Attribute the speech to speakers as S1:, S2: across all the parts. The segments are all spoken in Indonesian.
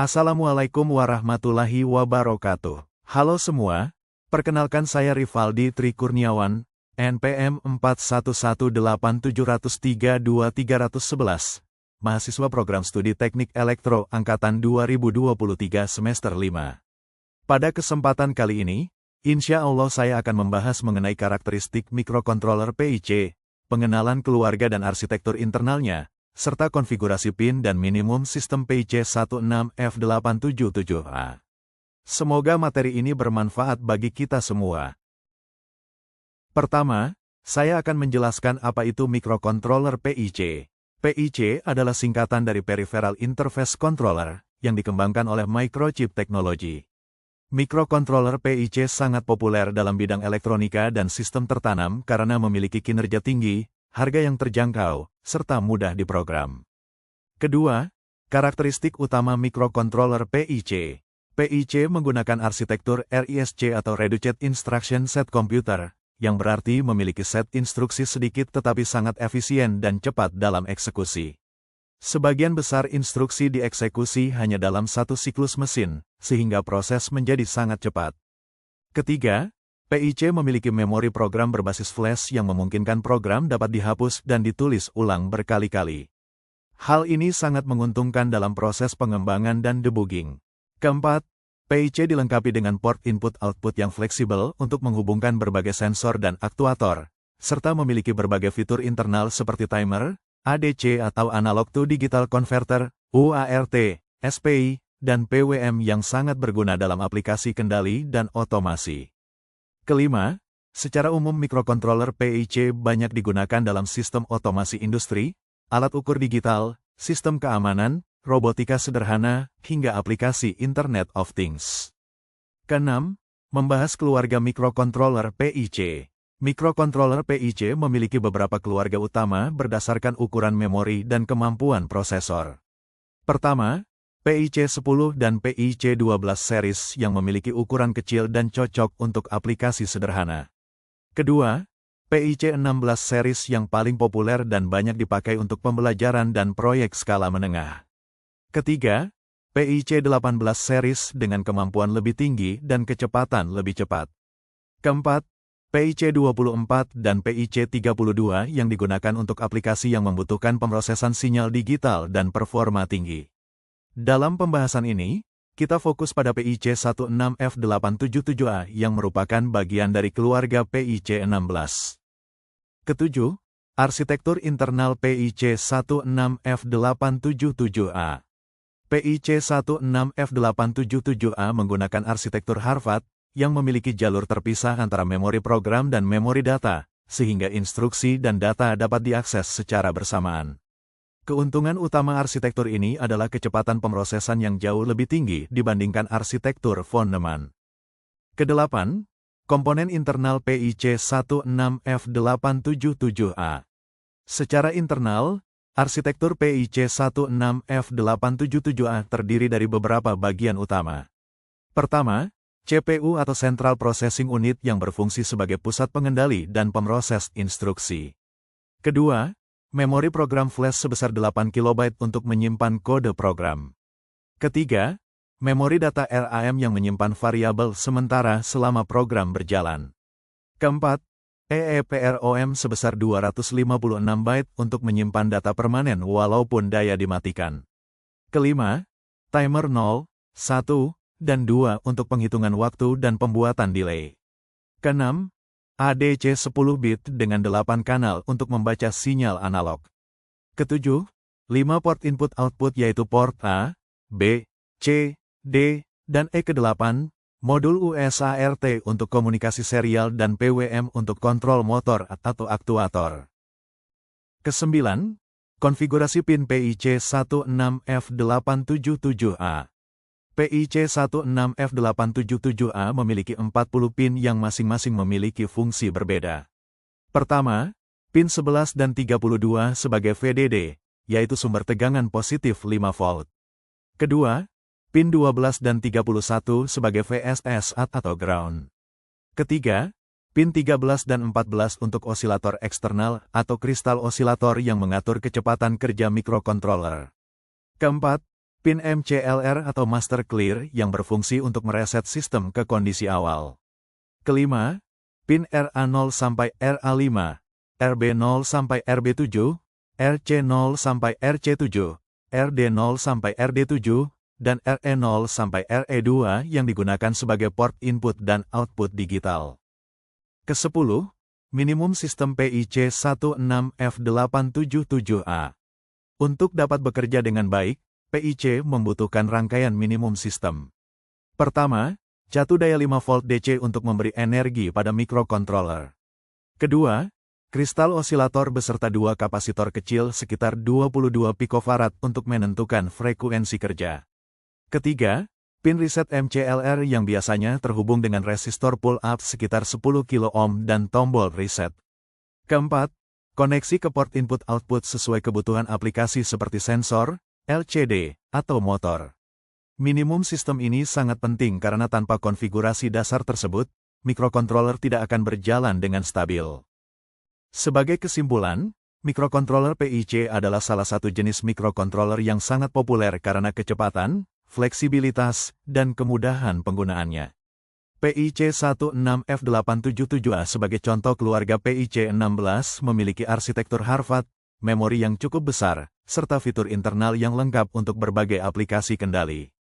S1: Assalamualaikum warahmatullahi wabarakatuh. Halo semua, perkenalkan saya Rivaldi Tri Kurniawan, NPM 4187032311, mahasiswa program studi Teknik Elektro Angkatan 2023 semester 5. Pada kesempatan kali ini, insya Allah saya akan membahas mengenai karakteristik mikrokontroler PIC, pengenalan keluarga dan arsitektur internalnya, serta konfigurasi pin dan minimum sistem PIC 16F877A. Semoga materi ini bermanfaat bagi kita semua. Pertama, saya akan menjelaskan apa itu mikrokontroler PIC. PIC adalah singkatan dari Peripheral Interface Controller, yang dikembangkan oleh Microchip Technology. Mikrokontroler PIC sangat populer dalam bidang elektronika dan sistem tertanam karena memiliki kinerja tinggi, harga yang terjangkau, serta mudah diprogram. Kedua, karakteristik utama mikrokontroler PIC. PIC menggunakan arsitektur RISC atau Reduced Instruction Set Computer, yang berarti memiliki set instruksi sedikit tetapi sangat efisien dan cepat dalam eksekusi. Sebagian besar instruksi dieksekusi hanya dalam satu siklus mesin, sehingga proses menjadi sangat cepat. Ketiga, PIC memiliki memori program berbasis flash yang memungkinkan program dapat dihapus dan ditulis ulang berkali-kali. Hal ini sangat menguntungkan dalam proses pengembangan dan debugging. Keempat, PIC dilengkapi dengan port input-output yang fleksibel untuk menghubungkan berbagai sensor dan aktuator, serta memiliki berbagai fitur internal seperti timer, ADC atau Analog to Digital Converter, UART, SPI, dan PWM yang sangat berguna dalam aplikasi kendali dan otomasi. Kelima, secara umum mikrokontroler PIC banyak digunakan dalam sistem otomasi industri, alat ukur digital, sistem keamanan, robotika sederhana, hingga aplikasi Internet of Things. Keenam, membahas keluarga mikrokontroler PIC. Mikrokontroler PIC memiliki beberapa keluarga utama berdasarkan ukuran memori dan kemampuan prosesor. Pertama, PIC 10 dan PIC 12 series yang memiliki ukuran kecil dan cocok untuk aplikasi sederhana. Kedua, PIC 16 series yang paling populer dan banyak dipakai untuk pembelajaran dan proyek skala menengah. Ketiga, PIC 18 series dengan kemampuan lebih tinggi dan kecepatan lebih cepat. Keempat, PIC 24 dan PIC 32 yang digunakan untuk aplikasi yang membutuhkan pemrosesan sinyal digital dan performa tinggi. Dalam pembahasan ini, kita fokus pada PIC 16F877A yang merupakan bagian dari keluarga PIC 16. Ketujuh, arsitektur internal PIC 16F877A. PIC 16F877A menggunakan arsitektur Harvard yang memiliki jalur terpisah antara memori program dan memori data, sehingga instruksi dan data dapat diakses secara bersamaan. Keuntungan utama arsitektur ini adalah kecepatan pemrosesan yang jauh lebih tinggi dibandingkan arsitektur von Neumann. Kedelapan, komponen internal PIC 16F877A. Secara internal, arsitektur PIC 16F877A terdiri dari beberapa bagian utama. Pertama, CPU atau Central Processing Unit yang berfungsi sebagai pusat pengendali dan pemroses instruksi. Kedua, memori program flash sebesar 8 KB untuk menyimpan kode program. Ketiga, memori data RAM yang menyimpan variabel sementara selama program berjalan. Keempat, EEPROM sebesar 256 byte untuk menyimpan data permanen walaupun daya dimatikan. Kelima, timer 0, 1, dan 2 untuk penghitungan waktu dan pembuatan delay. Keenam, ADC 10 bit dengan 8 kanal untuk membaca sinyal analog. Ketujuh, 5 port input-output yaitu port A, B, C, D, dan E ke-8, modul USART untuk komunikasi serial dan PWM untuk kontrol motor atau aktuator. Kesembilan, konfigurasi pin PIC 16F877A. PIC 16F877A memiliki 40 pin yang masing-masing memiliki fungsi berbeda. Pertama, pin 11 dan 32 sebagai VDD, yaitu sumber tegangan positif 5 volt. Kedua, pin 12 dan 31 sebagai VSS atau ground. Ketiga, pin 13 dan 14 untuk osilator eksternal atau kristal osilator yang mengatur kecepatan kerja mikrokontroler. Keempat, Pin MCLR atau Master Clear yang berfungsi untuk mereset sistem ke kondisi awal. Kelima, pin RA0 sampai RA5, RB0 sampai RB7, RC0 sampai RC7, RD0 sampai RD7, dan RE0 sampai RE2 yang digunakan sebagai port input dan output digital. Ke-10, minimum sistem PIC 16F877A. Untuk dapat bekerja dengan baik, PIC membutuhkan rangkaian minimum sistem. Pertama, jatuh daya 5 volt DC untuk memberi energi pada mikrokontroler. Kedua, kristal osilator beserta dua kapasitor kecil sekitar 22 picofarad untuk menentukan frekuensi kerja. Ketiga, pin reset MCLR yang biasanya terhubung dengan resistor pull-up sekitar 10 kilo ohm dan tombol reset. Keempat, koneksi ke port input-output sesuai kebutuhan aplikasi seperti sensor, LCD, atau motor. Minimum sistem ini sangat penting karena tanpa konfigurasi dasar tersebut, mikrokontroler tidak akan berjalan dengan stabil. Sebagai kesimpulan, mikrokontroler PIC adalah salah satu jenis mikrokontroler yang sangat populer karena kecepatan, fleksibilitas, dan kemudahan penggunaannya. PIC 16F877A sebagai contoh keluarga PIC 16 memiliki arsitektur Harvard, memori yang cukup besar, serta fitur internal yang lengkap untuk berbagai aplikasi kendali.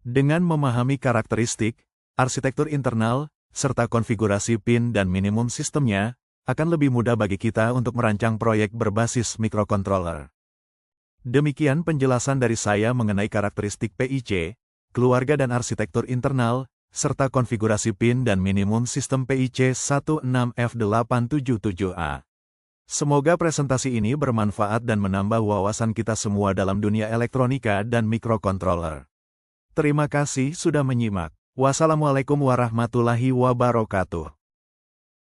S1: Dengan memahami karakteristik, arsitektur internal, serta konfigurasi pin dan minimum sistemnya, akan lebih mudah bagi kita untuk merancang proyek berbasis mikrokontroler. Demikian penjelasan dari saya mengenai karakteristik PIC, keluarga dan arsitektur internal, serta konfigurasi pin dan minimum sistem PIC 16F877A. Semoga presentasi ini bermanfaat dan menambah wawasan kita semua dalam dunia elektronika dan mikrokontroler. Terima kasih sudah menyimak. Wassalamualaikum warahmatullahi wabarakatuh.